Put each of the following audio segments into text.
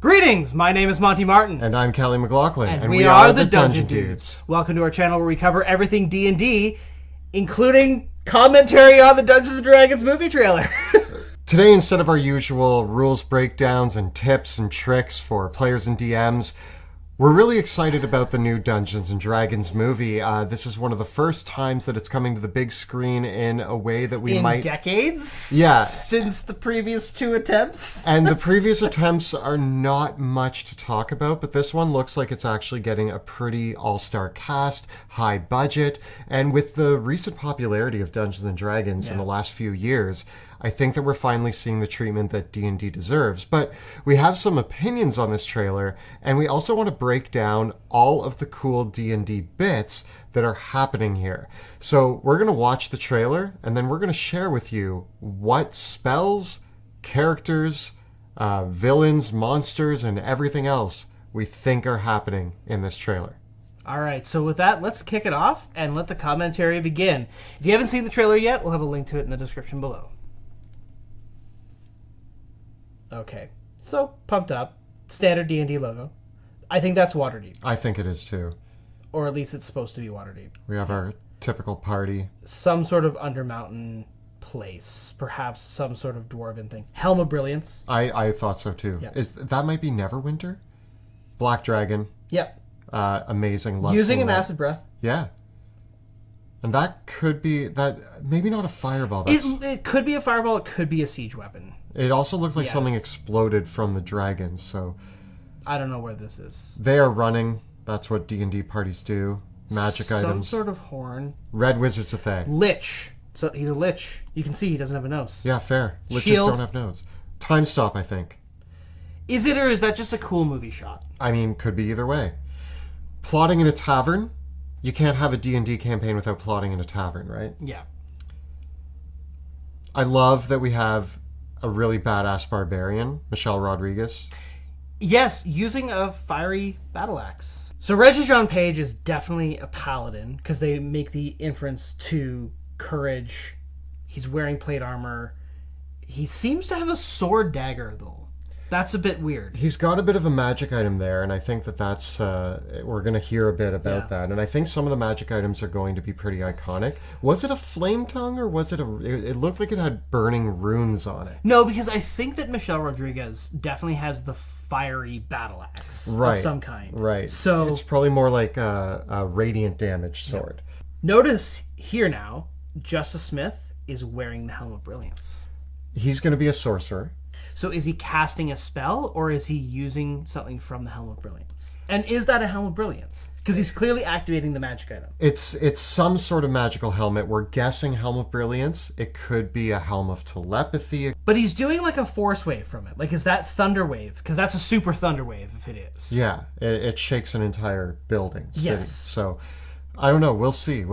Greetings! My name is Monty Martin. And I'm Kelly McLaughlin. And we are the Dungeon Dudes. Welcome to our channel where we cover everything D&D, including commentary on the Dungeons & Dragons movie trailer. Today, instead of our usual rules breakdowns and tips and tricks for players and DMs, we're really excited about the new Dungeons & Dragons movie. This is one of the first times that it's coming to the big screen in a way that we might... In decades? Yeah. Since the previous two attempts? And the previous attempts are not much to talk about, but this one looks like it's actually getting a pretty all-star cast, high budget, and with the recent popularity of Dungeons & Dragons in the last few years, I think that we're finally seeing the treatment that D&D deserves. But we have some opinions on this trailer, and we also want to break down all of the cool D&D bits that are happening here. So we're going to watch the trailer, and then we're going to share with you what spells, characters, villains, monsters, and everything else we think are happening in this trailer. All right, so with that, let's kick it off and let the commentary begin. If you haven't seen the trailer yet, we'll have a link to it in the description below. Okay, so pumped up. Standard D&D logo. I think that's Waterdeep. I think it is too. Or at least it's supposed to be Waterdeep. We have our typical party. Some sort of Undermountain place. Perhaps some sort of dwarven thing. Helm of Brilliance. I thought so too. Yep. That might be Neverwinter? Black Dragon. Yep. Amazing. Love Using an that. acid breath. Yeah. And that could be... maybe not a fireball. It could be a fireball. It could be a siege weapon. It also looked like something exploded from the dragons, so... I don't know where this is. They are running. That's what D&D parties do. Magic items. Some sort of horn. Red Wizard's a thing. Lich. So he's a lich. You can see he doesn't have a nose. Yeah, fair. Liches Shield. don't have nose. Time stop, I think. Is it, or is that just a cool movie shot? I mean, could be either way. Plotting in a tavern. You can't have a D&D campaign without plotting in a tavern, right? Yeah. I love that we have a really badass barbarian, Michelle Rodriguez. Yes, using a fiery battle axe. So Regis-Jean Page is definitely a paladin, because they make the inference to courage. He's wearing plate armor. He seems to have a sword dagger, though. That's a bit weird. He's got a bit of a magic item there, and I think that's... we're going to hear a bit about that. And I think some of the magic items are going to be pretty iconic. Was it a flame tongue, or was it it looked like it had burning runes on it. No, because I think that Michelle Rodriguez definitely has the fiery battle axe of some kind. Right. So it's probably more like a radiant damage sword. Notice here now, Justice Smith is wearing the Helm of Brilliance. He's going to be a sorcerer. So is he casting a spell, or is he using something from the Helm of Brilliance? And is that a Helm of Brilliance? Because he's clearly activating the magic item. It's some sort of magical helmet. We're guessing Helm of Brilliance. It could be a Helm of Telepathy. But he's doing like a force wave from it. Like, is that Thunder Wave? Because that's a super Thunder Wave if it is. Yeah, it shakes an entire building, city. Yes. So, I don't know. We'll see.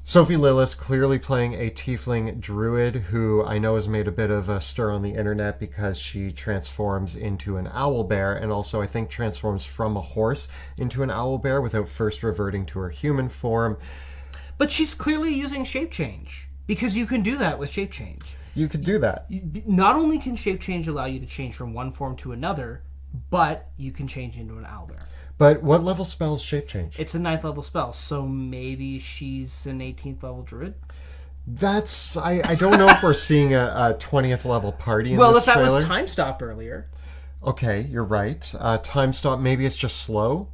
Sophie Lillis clearly playing a tiefling druid who I know has made a bit of a stir on the internet because she transforms into an owlbear, and also I think transforms from a horse into an owlbear without first reverting to her human form. But she's clearly using shape change, because you can do that with shape change. You could do that. Not only can shape change allow you to change from one form to another, but you can change into an owlbear. But what level spell is shape change? It's a 9th level spell, so maybe she's an 18th level druid? That's... I don't know if we're seeing a 20th level party in this trailer. Well, if that was Time Stop earlier. Okay, you're right. Time Stop, maybe it's just slow.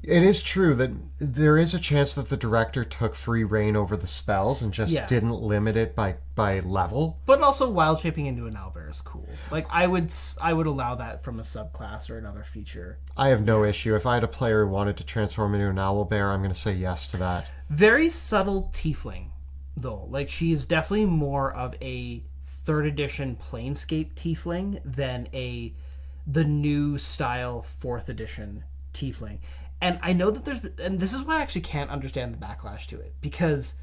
It is true that there is a chance that the director took free reign over the spells and just didn't limit it by level. But also, wild shaping into an owlbear is cool. Like, I would allow that from a subclass or another feature. I have no issue. If I had a player who wanted to transform into an owlbear, I'm going to say yes to that. Very subtle tiefling, though. Like, she is definitely more of a 3rd edition Planescape tiefling than the new style 4th edition tiefling. And I know that and this is why I actually can't understand the backlash to it, because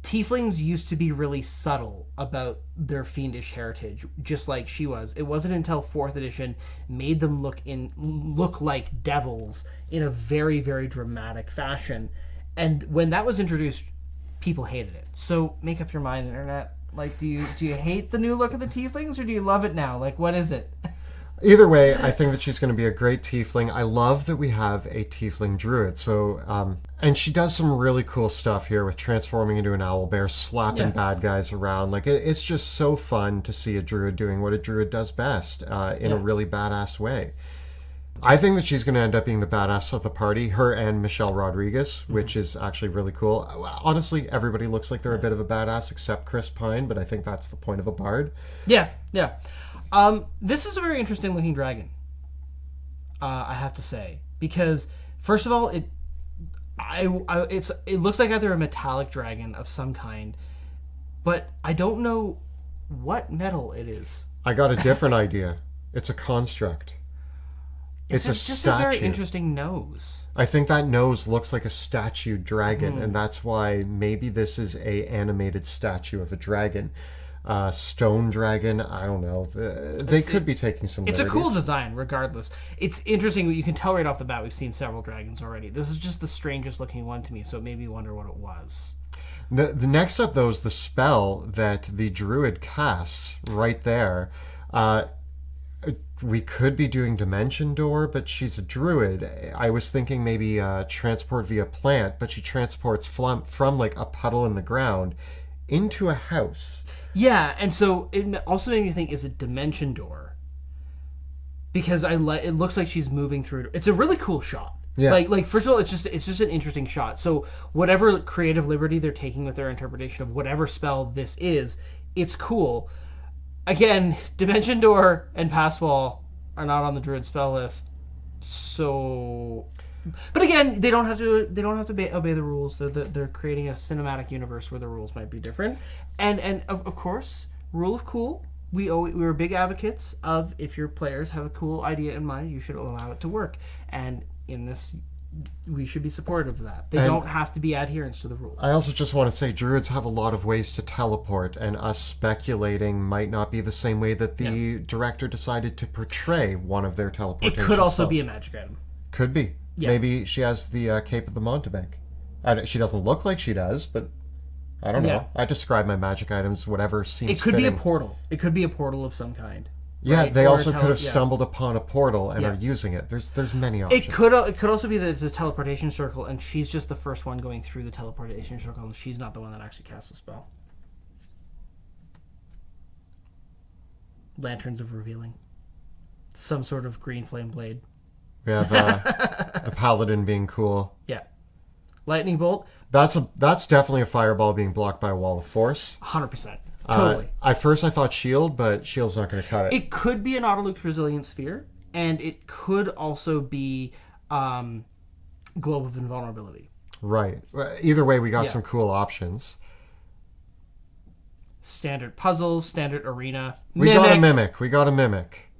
tieflings used to be really subtle about their fiendish heritage, just like she was. It wasn't until 4th edition made them look like devils in a very, very dramatic fashion. And when that was introduced, people hated it. So make up your mind, internet. Like, do you hate the new look of the tieflings, or do you love it now? Like, what is it? Either way, I think that she's going to be a great tiefling. I love that we have a tiefling druid. So, and she does some really cool stuff here with transforming into an owlbear, slapping bad guys around. Like, it's just so fun to see a druid doing what a druid does best in a really badass way. I think that she's going to end up being the badass of the party, her and Michelle Rodriguez, which is actually really cool. Honestly, everybody looks like they're a bit of a badass except Chris Pine, but I think that's the point of a bard. Yeah. This is a very interesting looking dragon. I have to say, because first of all, it looks like either a metallic dragon of some kind, but I don't know what metal it is. I got a different idea. It's a construct. It's a just statue. A very interesting nose. I think that nose looks like a statue dragon, and that's why maybe this is a animated statue of a dragon. Stone dragon, I don't know. They could be taking some liberties. It's a cool design, regardless. It's interesting. You can tell right off the bat we've seen several dragons already. This is just the strangest looking one to me, so it made me wonder what it was. The next up, though, is the spell that the druid casts right there. We could be doing Dimension Door, but she's a druid. I was thinking maybe transport via plant, but she transports from like a puddle in the ground into a house. Yeah, and so it also made me think, is it Dimension Door? Because it looks like she's moving through. It's a really cool shot. Yeah. Like first of all, it's just an interesting shot. So whatever creative liberty they're taking with their interpretation of whatever spell this is, it's cool. Again, Dimension Door and Passwall are not on the druid spell list. So, but again, they don't have to obey the rules. They're creating a cinematic universe where the rules might be different. And of course, rule of cool. We're big advocates of, if your players have a cool idea in mind, you should allow it to work. And in this, we should be supportive of that. They don't have to be adherents to the rules. I also just want to say druids have a lot of ways to teleport, and us speculating might not be the same way that the director decided to portray one of their teleportation It could also spells. be a magic item. Could be. Yeah. Maybe she has the Cape of the Mountebank. She doesn't look like she does, but I don't know. I describe my magic items whatever seems It could fitting. be a portal. It could be a portal of some kind. Yeah, right? they also could have stumbled upon a portal and Yeah. are using it. There's many options. It could also be that it's a teleportation circle, and she's just the first one going through the teleportation circle, and she's not the one that actually casts the spell. Lanterns of Revealing. Some sort of green flame blade. We have the paladin being cool. Yeah. Lightning bolt. That's definitely a fireball being blocked by a wall of force. 100%. Totally. At first I thought shield, but shield's not going to cut it. It could be an Autoluke's Resilient Sphere, and it could also be Globe of Invulnerability. Right. Either way, we got some cool options. Standard puzzles, standard arena. We got a mimic.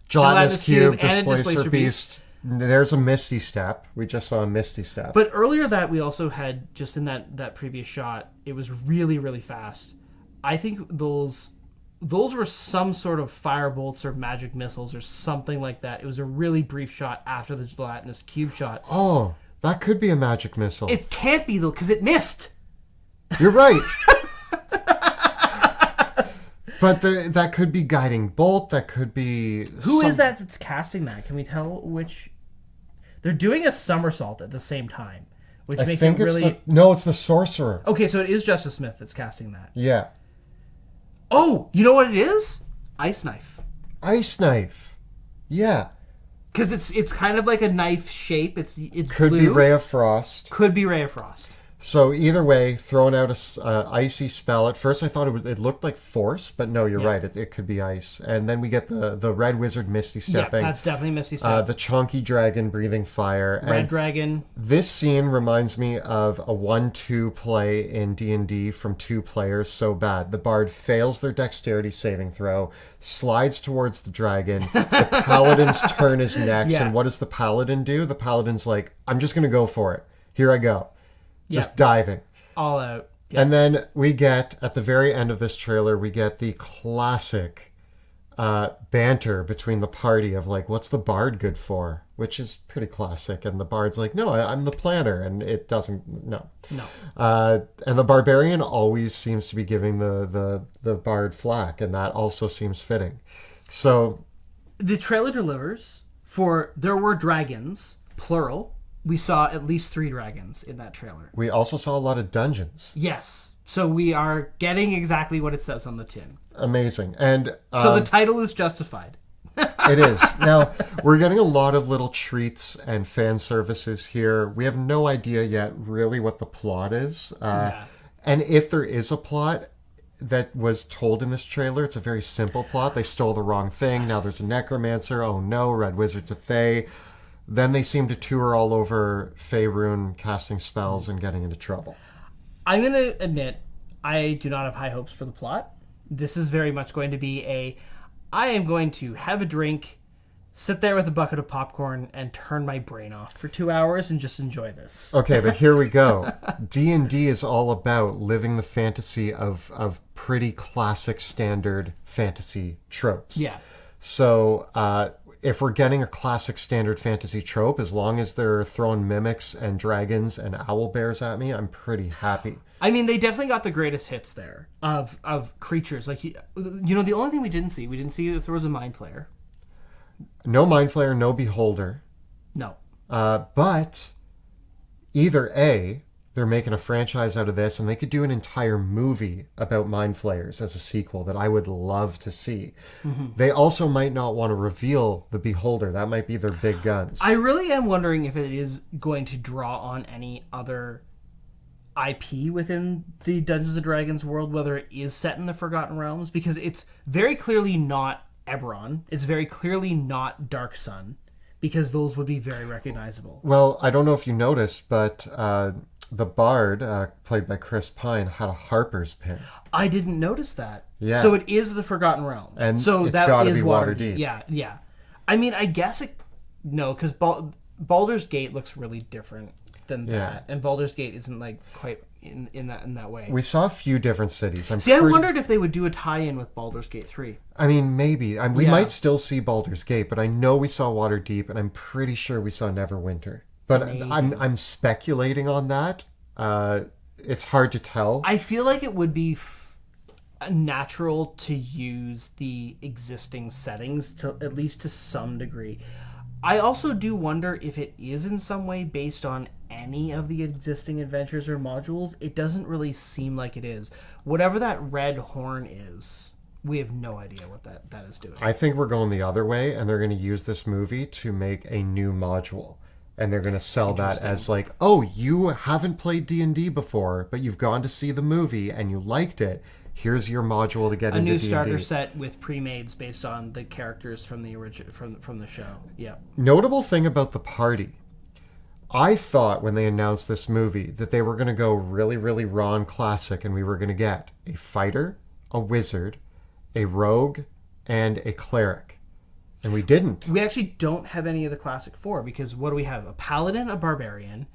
Gelatinous Cube, Displacer Beast. There's a Misty Step. We just saw a Misty Step. But earlier that we also had, just in that previous shot, it was really, really fast. I think those were some sort of fire bolts or magic missiles or something like that. It was a really brief shot after the Gelatinous Cube shot. Oh, that could be a magic missile. It can't be, though, because it missed. You're right. But that could be Guiding Bolt. That could be... Who is that that's casting that? Can we tell which... They're doing a somersault at the same time, which makes it really... No, it's the Sorcerer. Okay, so it is Justice Smith that's casting that. Yeah. Oh, you know what it is? Ice Knife. Ice Knife. Yeah. Because it's kind of like a knife shape. It's could blue. Be Ray of Frost. Could be Ray of Frost. So either way, throwing out a icy spell. At first, I thought it looked like force, but no, you're right. It could be ice. And then we get the Red Wizard Misty Stepping. Yeah, that's definitely Misty Step. The Chonky Dragon breathing fire. Red Dragon. This scene reminds me of a 1-2 play in D&D from 2 players so bad. The bard fails their dexterity saving throw, slides towards the dragon. The paladin's turn is next, and what does the paladin do? The paladin's like, I'm just going to go for it. Here I go. Just diving. All out. Yeah. And then we get, at the very end of this trailer, we get the classic banter between the party of like, what's the bard good for? Which is pretty classic. And the bard's like, no, I'm the planner. And it doesn't, no. And the barbarian always seems to be giving the bard flack. And that also seems fitting. So The trailer delivers for there were dragons, plural. We saw at least 3 dragons in that trailer. We also saw a lot of dungeons. Yes. So we are getting exactly what it says on the tin. Amazing. And so the title is justified. It is. Now, we're getting a lot of little treats and fan services here. We have no idea yet really what the plot is. And if there is a plot that was told in this trailer, it's a very simple plot. They stole the wrong thing. Now there's a necromancer. Oh no, Red Wizard's a fae. Then they seem to tour all over Faerun, casting spells and getting into trouble. I'm going to admit, I do not have high hopes for the plot. This is very much going to be I am going to have a drink, sit there with a bucket of popcorn, and turn my brain off for 2 hours and just enjoy this. Okay, but here we go. D&D is all about living the fantasy of pretty classic standard fantasy tropes. Yeah. So if we're getting a classic standard fantasy trope, as long as they're throwing mimics and dragons and owl bears at me, I'm pretty happy. I mean, they definitely got the greatest hits there of creatures. Like, the only thing we didn't see if there was a mind flayer. No mind flayer, no beholder. No. But either A, they're making a franchise out of this, and they could do an entire movie about mind flayers as a sequel that I would love to see. Mm-hmm. They also might not want to reveal the beholder. That might be their big guns. I really am wondering if it is going to draw on any other IP within the Dungeons & Dragons world, whether it is set in the Forgotten Realms, because it's very clearly not Eberron. It's very clearly not Dark Sun, because those would be very recognizable. Well, I don't know if you noticed, but the bard, played by Chris Pine, had a Harper's pin. I didn't notice that. Yeah. So it is the Forgotten Realms. And so it's that gotta is be Waterdeep. Yeah. I mean, I guess no, because Baldur's Gate looks really different than that, and Baldur's Gate isn't like quite in that way. We saw a few different cities. I wondered if they would do a tie-in with Baldur's Gate 3. I mean, maybe. We might still see Baldur's Gate, but I know we saw Waterdeep, and I'm pretty sure we saw Neverwinter. But I'm speculating on that. It's hard to tell. I feel like it would be natural to use the existing settings to at least to some degree. I also do wonder if it is in some way based on any of the existing adventures or modules. It doesn't really seem like it is. Whatever that red horn is, we have no idea what that is doing. I think we're going the other way, and they're going to use this movie to make a new module. And they're going to sell that as like, oh, you haven't played D&D before, but you've gone to see the movie and you liked it. Here's your module to get into D&D. A new starter set with pre-mades based on the characters from the from the show. Yeah. Notable thing about the party. I thought when they announced this movie that they were going to go really, really raw and classic, and we were going to get a fighter, a wizard, a rogue, and a cleric. And we didn't. We actually don't have any of the classic four, because what do we have? A paladin, a barbarian,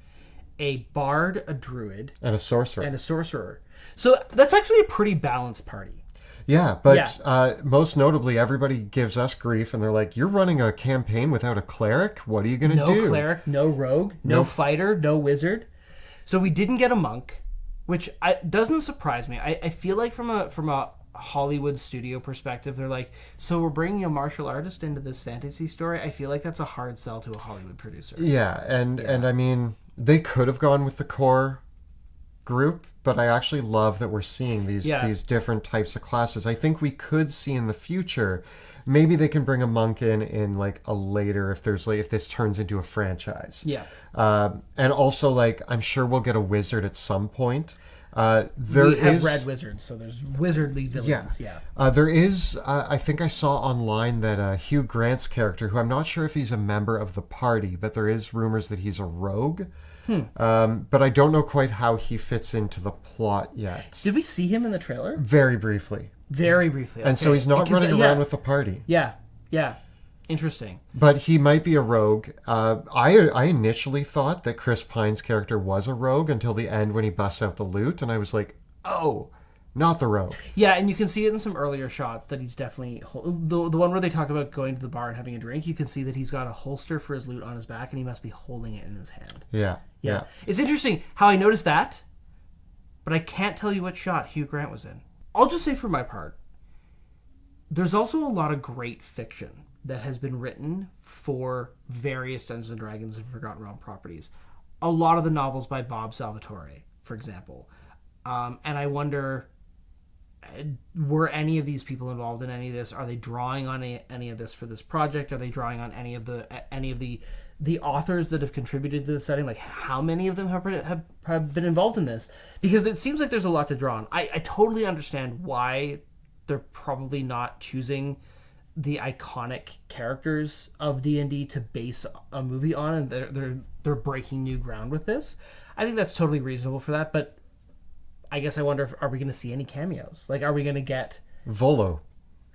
a bard, a druid, and a sorcerer. So that's actually a pretty balanced party. Yeah, but most notably, everybody gives us grief, and they're like, you're running a campaign without a cleric? What are you going to do? No cleric, no rogue, no fighter, no wizard. So we didn't get a monk, which doesn't surprise me. I feel like from a Hollywood studio perspective, they're like, so we're bringing a martial artist into this fantasy story? I feel like that's a hard sell to a Hollywood producer. Yeah, and I mean, they could have gone with the core group, but I actually love that we're seeing these different types of classes. I think we could see in the future, maybe they can bring a monk in like a later, if this turns into a franchise. Yeah. And also, like, I'm sure we'll get a wizard at some point. We have red wizards, so there's wizardly villains. Yeah. There is, I think I saw online that Hugh Grant's character, who I'm not sure if he's a member of the party, but there is rumors that he's a rogue. But I don't know quite how he fits into the plot yet. Did we see him in the trailer? Very briefly. Okay. And so he's not running around with the party. Yeah. Interesting. But he might be a rogue. I initially thought that Chris Pine's character was a rogue until the end when he busts out the loot, and I was like, oh, not the rogue. Yeah, and you can see it in some earlier shots that he's definitely... The one where they talk about going to the bar and having a drink, you can see that he's got a holster for his loot on his back, and he must be holding it in his hand. Yeah. It's interesting how I noticed that, but I can't tell you what shot Hugh Grant was in. I'll just say for my part, there's also a lot of great fiction that has been written for various Dungeons and Dragons and Forgotten Realm properties. A lot of the novels by Bob Salvatore, for example. And I wonder, were any of these people involved in any of this? Are they drawing on any of this for this project? Are they drawing on any of the authors that have contributed to the setting? Like, how many of them have been involved in this? Because it seems like there's a lot to draw on. I totally understand why they're probably not choosing the iconic characters of D&D to base a movie on, and they're breaking new ground with this. I think that's totally reasonable for that, but I guess I wonder, are we going to see any cameos? Like, are we going to get Volo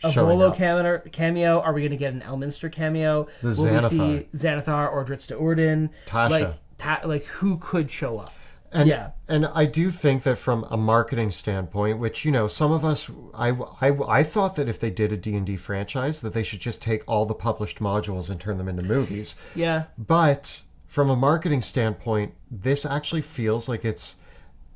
a Volo cameo? Are we going to get an Elminster cameo? The Will Xanathar. we see Xanathar or Dritz de Orden? Tasha. Like who could show up? And I do think that from a marketing standpoint, which, you know, some of us, I thought that if they did a D&D franchise, that they should just take all the published modules and turn them into movies. Yeah. But from a marketing standpoint, this actually feels like it's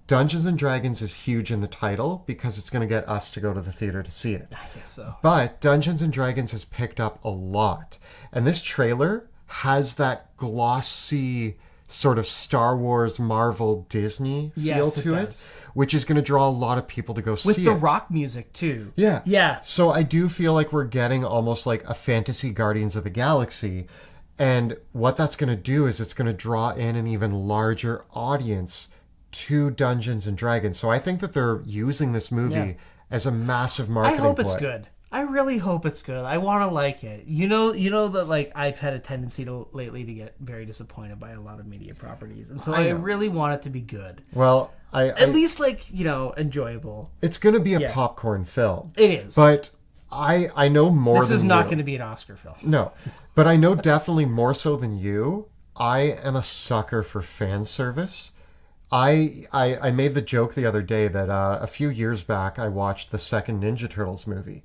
Dungeons and Dragons is huge in the title because it's going to get us to go to the theater to see it. I guess so. But Dungeons and Dragons has picked up a lot. And this trailer has that glossy sort of Star Wars, Marvel, Disney feel to it, which is going to draw a lot of people to go see it. With the rock music, too. Yeah. Yeah. So I do feel like we're getting almost like a fantasy Guardians of the Galaxy. And what that's going to do is it's going to draw in an even larger audience to Dungeons and Dragons. So I think that they're using this movie as a massive marketing I hope play. it's good. I really hope it's good. I want to like it. You know that, like, I've had a tendency lately to get very disappointed by a lot of media properties, and so I really want it to be good. Well, at least, like, you know, enjoyable. It's going to be a popcorn film. It is, but I know more. This is not going to be an Oscar film. No, but I know definitely more so than you. I am a sucker for fan service. I made the joke the other day that a few years back I watched the second Ninja Turtles movie,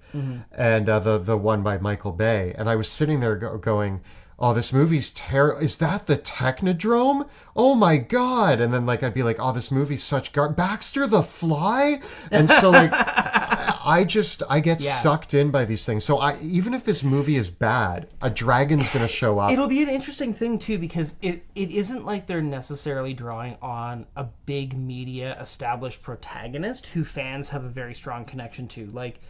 and the one by Michael Bay, and I was sitting there going, "Oh, this movie's terrible. Is that the Technodrome? Oh my god!" And then like I'd be like, "Oh, this movie's such Baxter the Fly," and so like I get sucked in by these things. So even if this movie is bad, a dragon's going to show up. It'll be an interesting thing too, because it isn't like they're necessarily drawing on a big media established protagonist who fans have a very strong connection to. Like,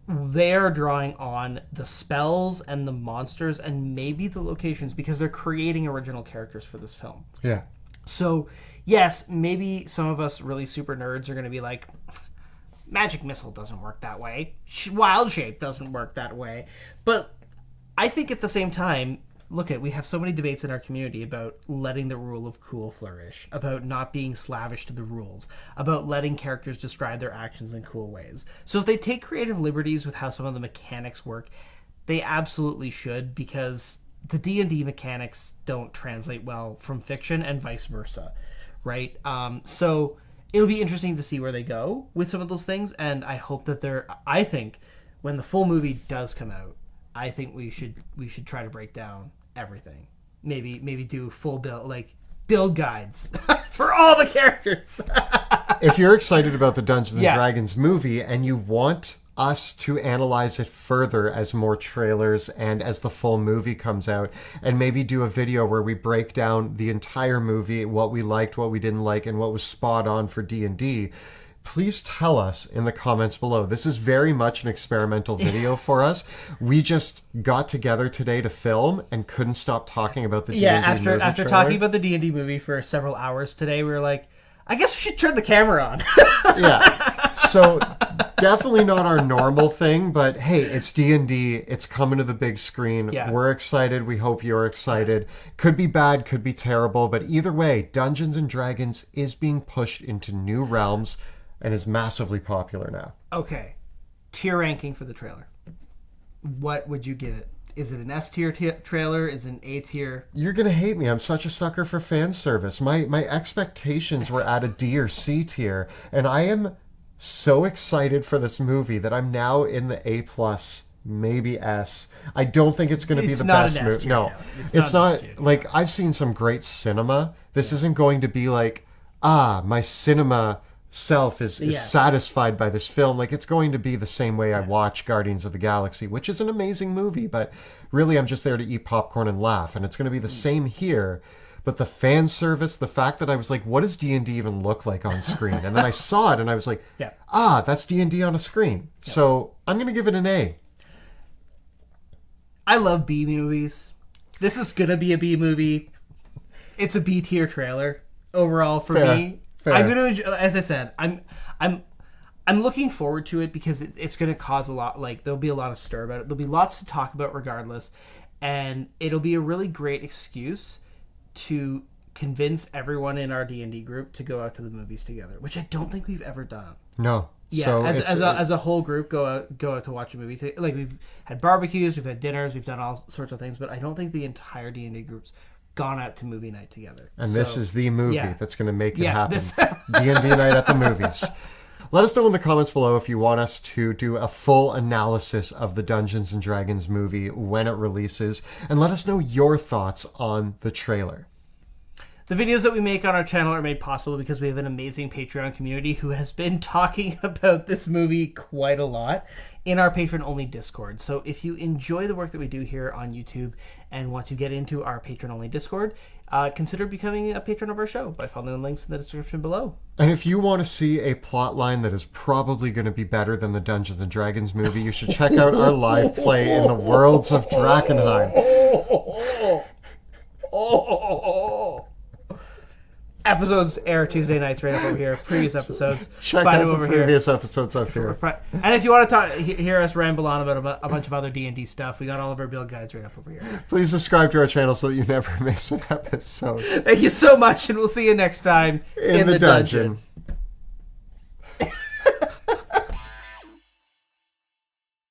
they're drawing on the spells and the monsters and maybe the locations because they're creating original characters for this film. Yeah. So, yes, maybe some of us really super nerds are going to be like, Magic Missile doesn't work that way. Wild Shape doesn't work that way. But I think at the same time, we have so many debates in our community about letting the rule of cool flourish, about not being slavish to the rules, about letting characters describe their actions in cool ways. So if they take creative liberties with how some of the mechanics work, they absolutely should, because the D&D mechanics don't translate well from fiction and vice versa, right? So it'll be interesting to see where they go with some of those things, and I hope that I think when the full movie does come out, I think we should try to break down everything. Maybe do full build guides for all the characters. If you're excited about the Dungeons and Dragons movie and you want us to analyze it further as more trailers and as the full movie comes out, and maybe do a video where we break down the entire movie, what we liked, what we didn't like, and what was spot on for D&D, please tell us in the comments below. This is very much an experimental video for us. We just got together today to film and couldn't stop talking about the D&D movie after trailer. talking about the D&D movie for several hours today, we were like, I guess we should turn the camera on. Yeah. So definitely not our normal thing, but hey, it's D&D. It's coming to the big screen. Yeah. We're excited. We hope you're excited. Could be bad, could be terrible, but either way, Dungeons and Dragons is being pushed into new realms and is massively popular now. Okay. Tier ranking for the trailer. What would you give it? Is it an S tier trailer? Is it an A tier? You're going to hate me. I'm such a sucker for fan service. My expectations were at a D or C tier, and I am so excited for this movie that I'm now in the A+, maybe S. I don't think it's going to be the best movie. No, it's not. Like, I've seen some great cinema. This isn't going to be like, my cinema self is satisfied by this film. Like, it's going to be the same way I watch Guardians of the Galaxy, which is an amazing movie, but really I'm just there to eat popcorn and laugh. And it's going to be the same here. But the fan service, the fact that I was like, what does D&D even look like on screen? And then I saw it and I was like, that's D&D on a screen. Yeah. So I'm going to give it an A. I love B movies. This is going to be a B movie. It's a B tier trailer overall for me. Fair. I'm going to, as I said, I'm looking forward to it because it's going to cause a lot, like there'll be a lot of stir about it. There'll be lots to talk about regardless. And it'll be a really great excuse to convince everyone in our D&D group to go out to the movies together, which I don't think we've ever done. No. Yeah, so as a whole group, go out to watch a movie. Like we've had barbecues, we've had dinners, we've done all sorts of things, but I don't think the entire D&D group's gone out to movie night together. And this is the movie that's going to make it happen. D&D night at the movies. Let us know in the comments below if you want us to do a full analysis of the Dungeons & Dragons movie when it releases, and let us know your thoughts on the trailer. The videos that we make on our channel are made possible because we have an amazing Patreon community who has been talking about this movie quite a lot in our patron-only Discord. So if you enjoy the work that we do here on YouTube and want to get into our patron-only Discord, consider becoming a patron of our show by following the links in the description below. And if you want to see a plot line that is probably going to be better than the Dungeons & Dragons movie, you should check out our live play in the Worlds of Drakkenheim. Episodes air Tuesday nights right up over here. Previous episodes. Check out the previous episodes up here. And if you want to hear us ramble on about a bunch of other D&D stuff, we got all of our build guides right up over here. Please subscribe to our channel so that you never miss an episode. Thank you so much, and we'll see you next time in the dungeon.